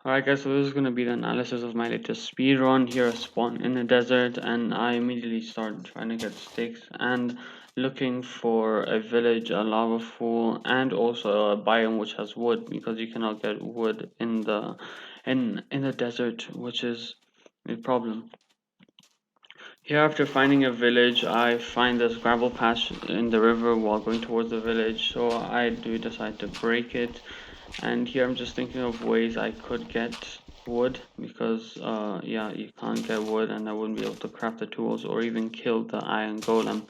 Alright guys, so this is going to be the analysis of my latest speedrun. Here I spawn in the desert and I immediately start trying to get sticks and looking for a village, a lava pool, and also a biome which has wood, because you cannot get wood in the desert, which is a problem. Here, after finding a village, I find this gravel patch in the river while going towards the village, so I do decide to break it. And here I'm just thinking of ways I could get wood, because yeah, you can't get wood and I wouldn't be able to craft the tools or even kill the iron golem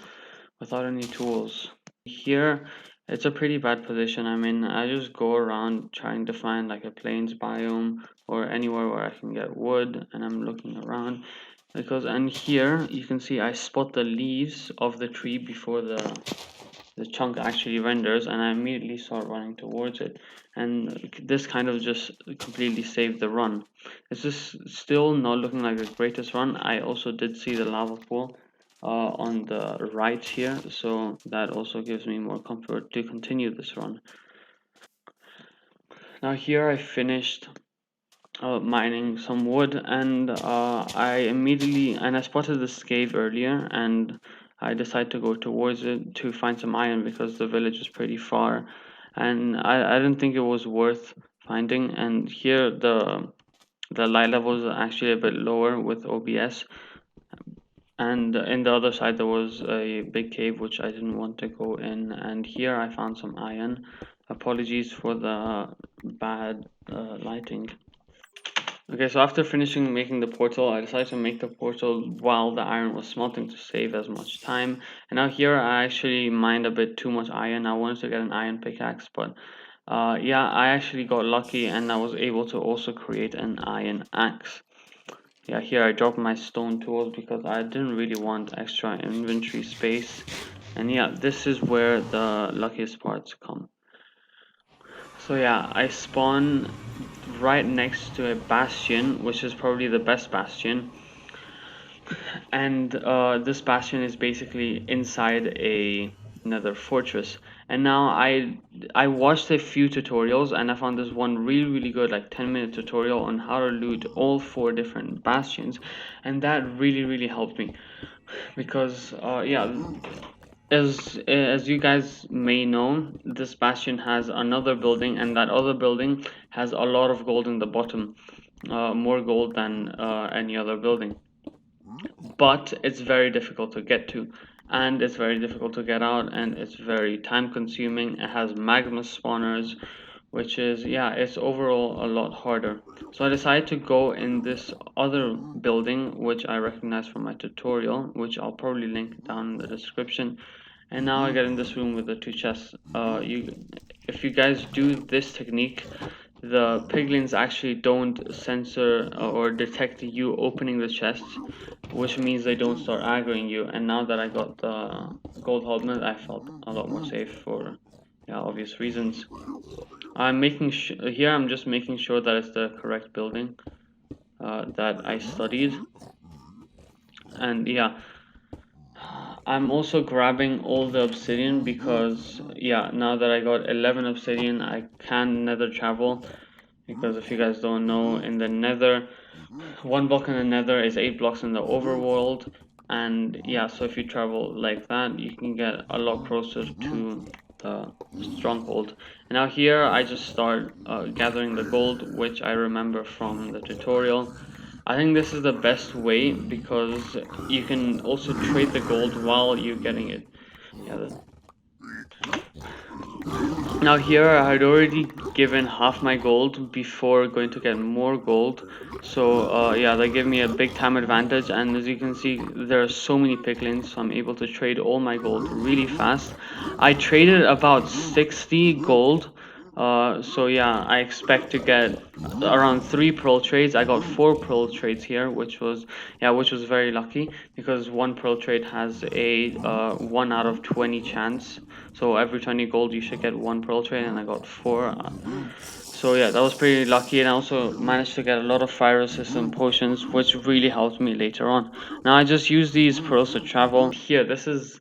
without any tools. Here it's a pretty bad position. I mean, I just go around trying to find like a plains biome or anywhere where I can get wood, and I'm looking around because, and here you can see I spot the leaves of the tree before the chunk actually renders, and I immediately start running towards it, and this kind of just completely saved the run. It's just still not looking like the greatest run. I also did see the lava pool on the right here, so that also gives me more comfort to continue this run. Now here I finished mining some wood, and I spotted this cave earlier, and I decided to go towards it to find some iron because the village is pretty far, and I didn't think it was worth finding. And here the light levels are actually a bit lower with OBS, and in the other side there was a big cave which I didn't want to go in, and here I found some iron. Apologies for the bad lighting. Okay, so after finishing making the portal, I decided to make the portal while the iron was smelting to save as much time. And now here I actually mined a bit too much iron. I wanted to get an iron pickaxe, but yeah, I actually got lucky and I was able to also create an iron axe. Yeah, here I dropped my stone tools because I didn't really want extra inventory space. And yeah, this is where the luckiest parts come. So yeah, I spawn right next to a bastion, which is probably the best bastion. And this bastion is basically inside another fortress. And now I watched a few tutorials and I found this one really good, like 10-minute tutorial on how to loot all 4 different bastions, and that really helped me because yeah, as you guys may know, this bastion has another building, and that other building has a lot of gold in the bottom, more gold than any other building. But it's very difficult to get to, and it's very difficult to get out, and it's very time consuming. It has magma spawners, which is, yeah, it's overall a lot harder. So I decided to go in this other building, which I recognize from my tutorial, which I'll probably link down in the description. And now I get in this room with the 2 chests. If you guys do this technique, the piglins actually don't censor or detect you opening the chest, which means they don't start aggroing you. And now that I got the gold helmet, I felt a lot more safe for, yeah, obvious reasons. I'm making here I'm just making sure that it's the correct building that I studied. And yeah, I'm also grabbing all the obsidian because, yeah, now that I got 11 obsidian, I can nether travel. Because if you guys don't know, in the nether, 1 block in the nether is 8 blocks in the overworld. And yeah, so if you travel like that, you can get a lot closer to the stronghold. And now here I just start gathering the gold, which I remember from the tutorial. I think this is the best way because you can also trade the gold while you're getting it. Yeah, now here I had already given half my gold before going to get more gold, so yeah, that gave me a big time advantage. And as you can see, there are so many piglins, so I'm able to trade all my gold really fast. I traded about 60 gold, so yeah, I expect to get around 3 pearl trades. I got 4 pearl trades here, which was, yeah, which was very lucky because 1 pearl trade has a 1 out of 20 chance. So every 20 gold you should get 1 pearl trade, and I got 4. So yeah, that was pretty lucky, and I also managed to get a lot of fire resistant potions, which really helped me later on. Now I just use these pearls to travel. Here, this is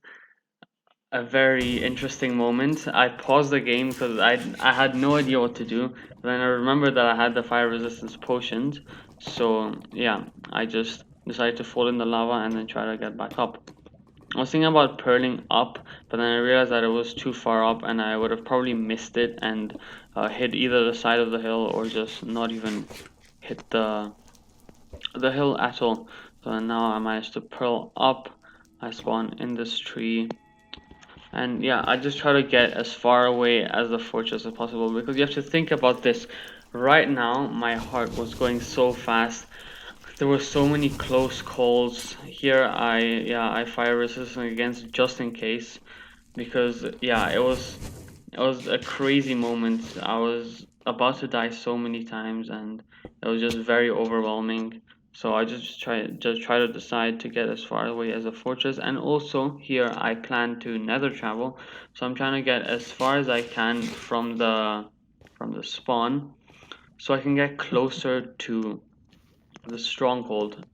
a very interesting moment. I paused the game because I had no idea what to do. Then I remembered that I had the fire resistance potions, so yeah, I just decided to fall in the lava and then try to get back up. I was thinking about purling up, but then I realized that it was too far up and I would have probably missed it and hit either the side of the hill or just not even hit the hill at all. So now I managed to purl up. I spawn in this tree. And yeah, I just try to get as far away as the fortress as possible because you have to think about this. Right now, my heart was going so fast. There were so many close calls. Here, I fire resistance against just in case because yeah, it was a crazy moment. I was about to die so many times, and it was just very overwhelming. So I just try to decide to get as far away as a fortress, and also here I plan to nether travel. So I'm trying to get as far as I can from the spawn, so I can get closer to the stronghold.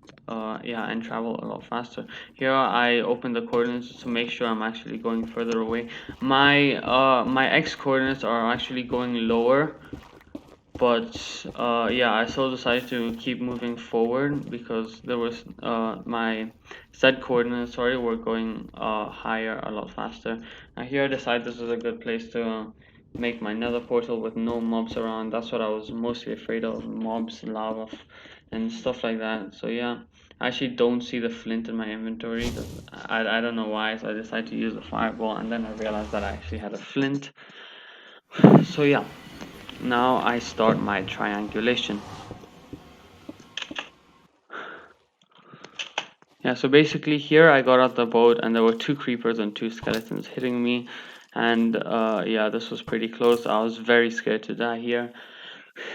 Yeah, and travel a lot faster. Here I open the coordinates to make sure I'm actually going further away. My X coordinates are actually going lower, but yeah, I still decided to keep moving forward because there was my Z coordinates, sorry, were going higher a lot faster. Now here I decided this is a good place to make my nether portal with no mobs around. That's what I was mostly afraid of, mobs, lava, and stuff like that. So yeah, I actually don't see the flint in my inventory because I don't know why, so I decided to use the fireball, and then I realized that I actually had a flint. So yeah, now I start my triangulation. Yeah, so basically here I got out the boat and there were two creepers and two skeletons hitting me. And yeah, this was pretty close. I was very scared to die here.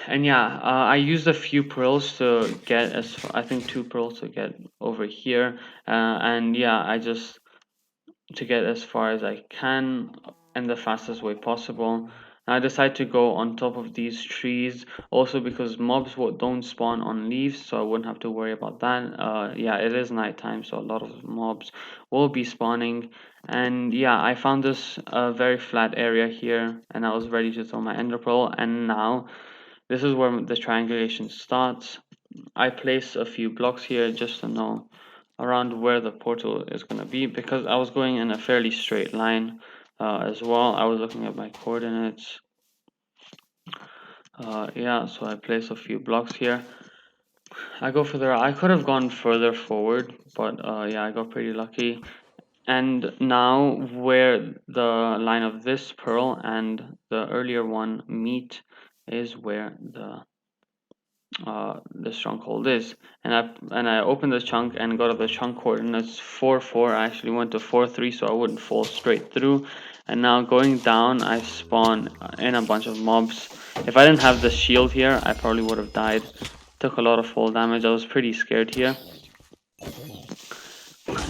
And yeah, I used a few pearls to get I think two pearls to get over here. And yeah, I just to get as far as I can in the fastest way possible. I decide to go on top of these trees also because mobs don't spawn on leaves, so I wouldn't have to worry about that. Yeah, it is nighttime, so a lot of mobs will be spawning. And yeah, I found this very flat area here, and I was ready to throw my ender pearl. And now this is where the triangulation starts. I place a few blocks here just to know around where the portal is going to be because I was going in a fairly straight line as well. I was looking at my coordinates. Yeah, so I place a few blocks here. I go further. I could have gone further forward, but yeah, I got pretty lucky. And now where the line of this pearl and the earlier one meet is where the stronghold is. And I opened the chunk and got the chunk coordinates 4 4. I actually went to 4 3 so I wouldn't fall straight through. And now going down, I spawn in a bunch of mobs. If I didn't have the shield here, I probably would have died. Took a lot of fall damage. I was pretty scared here.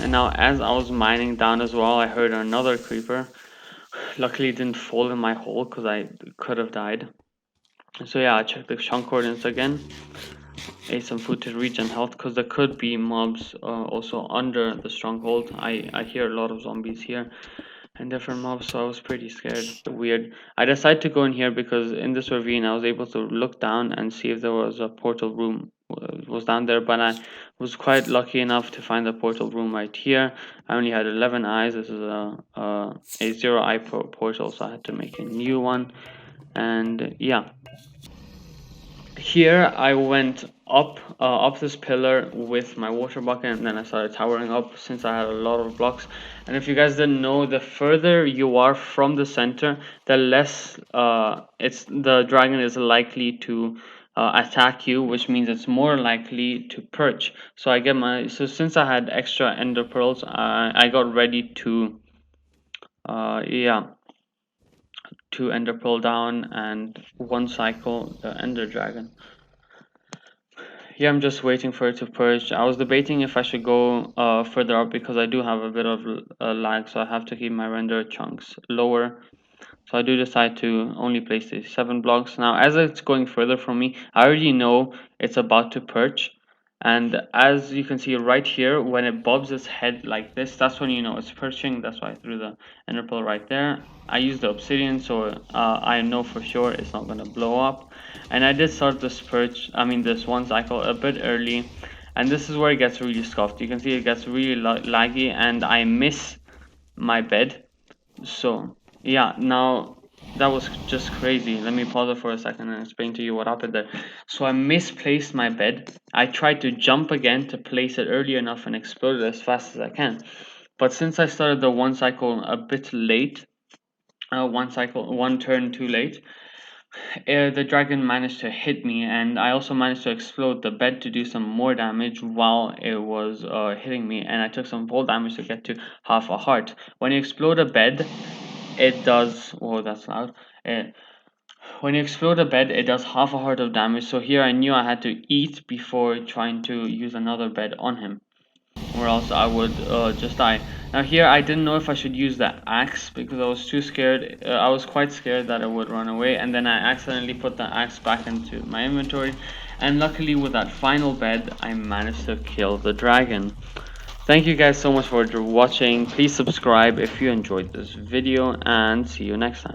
And now as I was mining down as well, I heard another creeper. Luckily it didn't fall in my hole because I could have died. So yeah, I checked the chunk coordinates again. Ate some food to regen health because there could be mobs also under the stronghold. I hear a lot of zombies here and different mobs, so I was pretty scared. Weird. I decided to go in here because in this ravine I was able to look down and see if there was a portal room was down there, but I was quite lucky enough to find the portal room right here. I only had 11 eyes. This is a 0 eye portal, so I had to make a new one. And yeah, here I went up this pillar with my water bucket, and then I started towering up since I had a lot of blocks. And if you guys didn't know, the further you are from the center, the less the dragon is likely to attack you, which means it's more likely to perch. So since I had extra ender pearls, I got ready to yeah, to ender pearl down and one cycle the ender dragon. Yeah, I'm just waiting for it to purge. I was debating if I should go further up because I do have a bit of lag, so I have to keep my render chunks lower. So I do decide to only place these 7 blocks. Now, as it's going further from me, I already know it's about to purge. And as you can see right here, when it bobs its head like this, that's when you know it's perching. That's why I threw the ender pearl right there. I used the obsidian, so I know for sure it's not going to blow up. And I did start this this one cycle a bit early, and this is where it gets really scuffed. You can see it gets really laggy, and I miss my bed. So yeah, now that was just crazy. Let me pause it for a second and explain to you what happened there. So I misplaced my bed. I tried to jump again to place it early enough and explode it as fast as I can. But since I started the one cycle a bit late, one turn too late, the dragon managed to hit me, and I also managed to explode the bed to do some more damage while it was hitting me, and I took some fall damage to get to half a heart. When you explode a bed, it does. Oh, that's loud. When you explode a bed, it does half a heart of damage. So here I knew I had to eat before trying to use another bed on him, or else I would just die. Now here I didn't know if I should use the axe because I was too scared. I was quite scared that it would run away, and then I accidentally put the axe back into my inventory. And luckily, with that final bed, I managed to kill the dragon. Thank you guys so much for watching. Please subscribe if you enjoyed this video, and see you next time.